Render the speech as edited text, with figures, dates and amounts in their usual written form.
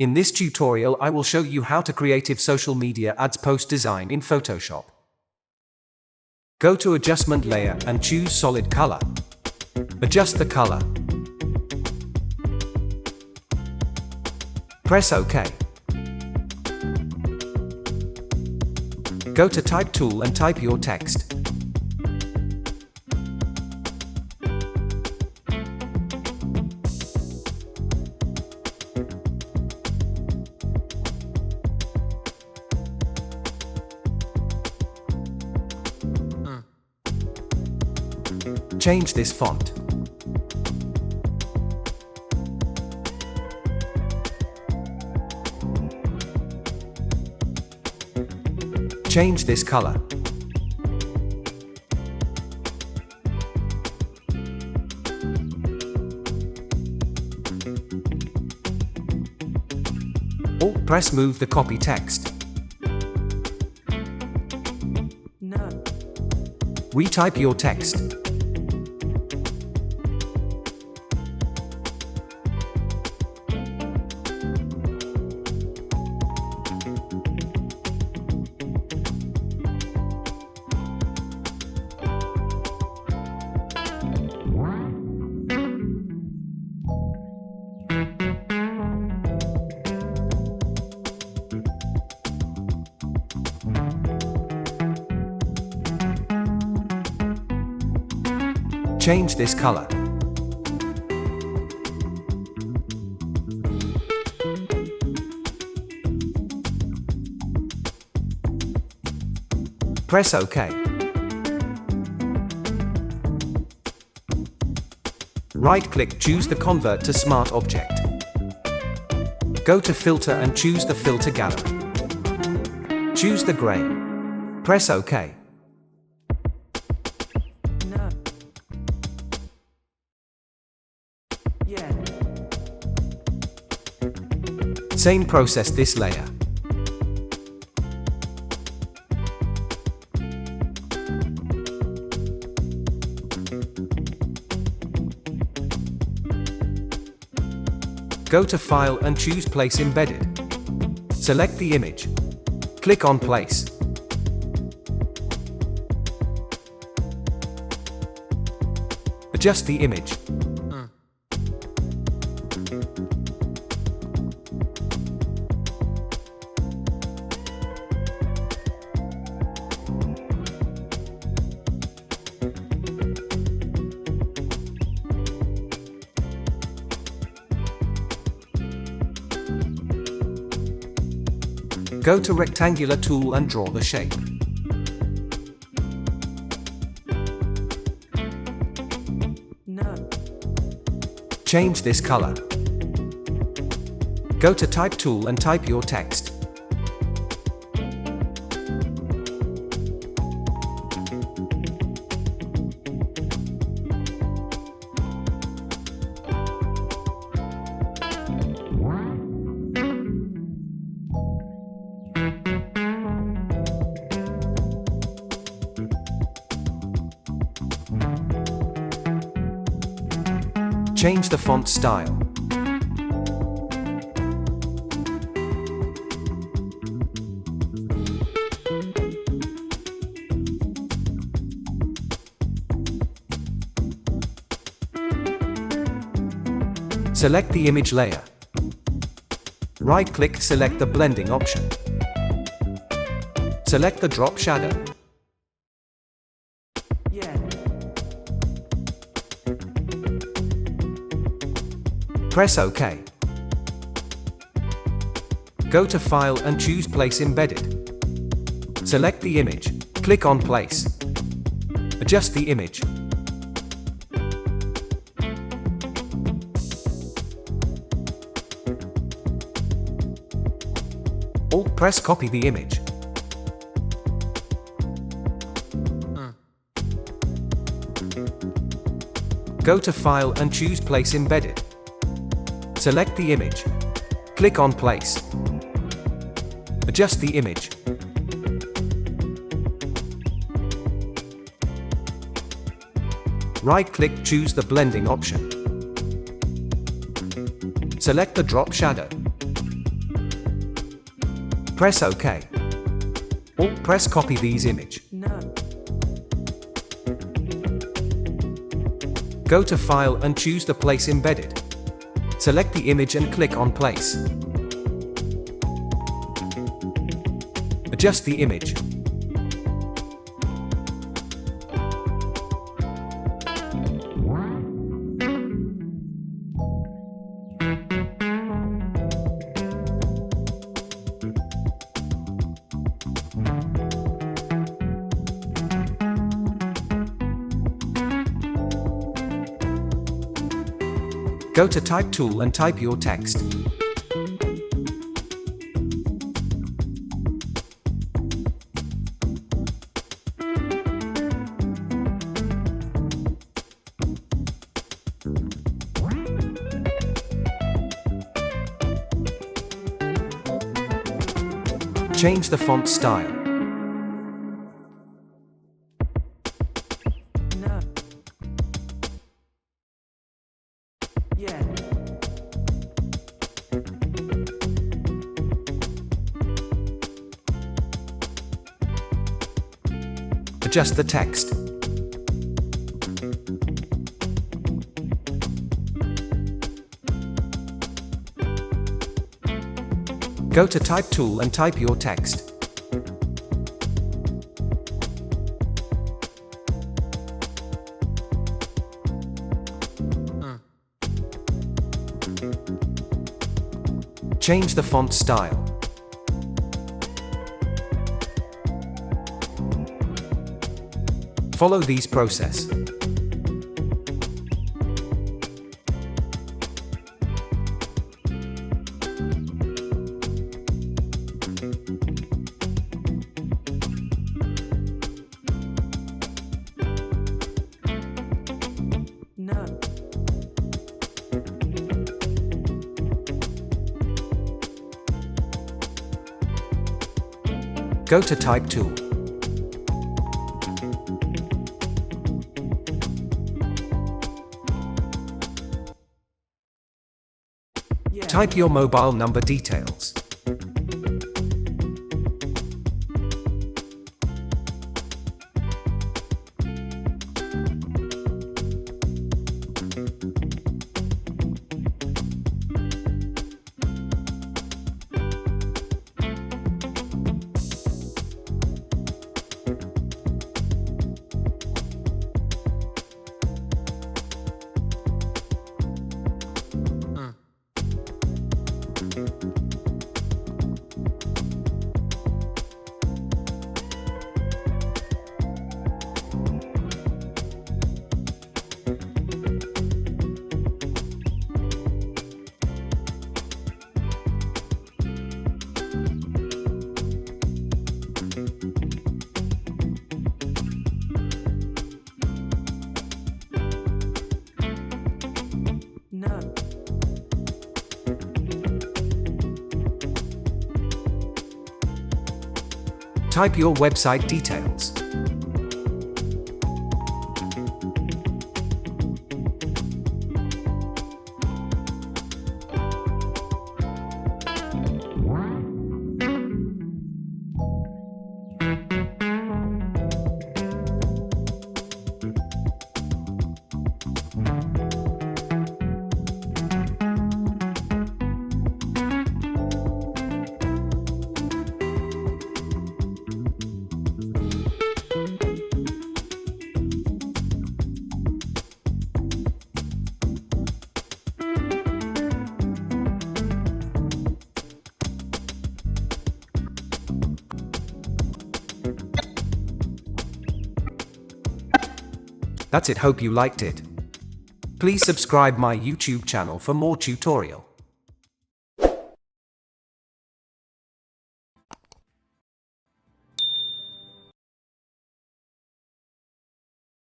In this tutorial, I will show you how to creative social media ads post design in Photoshop. Go to Adjustment Layer and choose Solid Color. Adjust the color. Press OK. Go to Type tool and type your text. Change this font. Change this color. Alt press move the copy text. No. Retype your text. Change this color. Press OK. Right-click, choose the Convert to Smart Object. Go to Filter and choose the Filter Gallery. Choose the grain. Press OK. No. Yeah. Same process this layer. Go to File and choose Place Embedded. Select the image. Click on Place. Adjust the image. Go to Rectangular tool and draw the shape. No. Change this color. Go to Type tool and type your text. Change the font style. Select the image layer. Right-click, select the blending option. Select the drop shadow. Yeah. Press OK. Go to File and choose Place Embedded. Select the image. Click on Place. Adjust the image. Alt press copy the image. Go to File and choose Place Embedded. Select the image. Click on Place. Adjust the image. Right-click, choose the blending option. Select the drop shadow. Press OK. Or press copy these image. No. Go to File and choose the place embedded. Select the image and click on Place. Adjust the image. Go to Type tool and type your text. Change the font style. No. Yeah. Adjust the text. Go to Type tool and type your text. Change the font style. Follow these process. No. Go to Type tool. Yeah. Type your mobile number details. No. Type your website details. That's it, hope you liked it. Please subscribe my YouTube channel for more tutorial.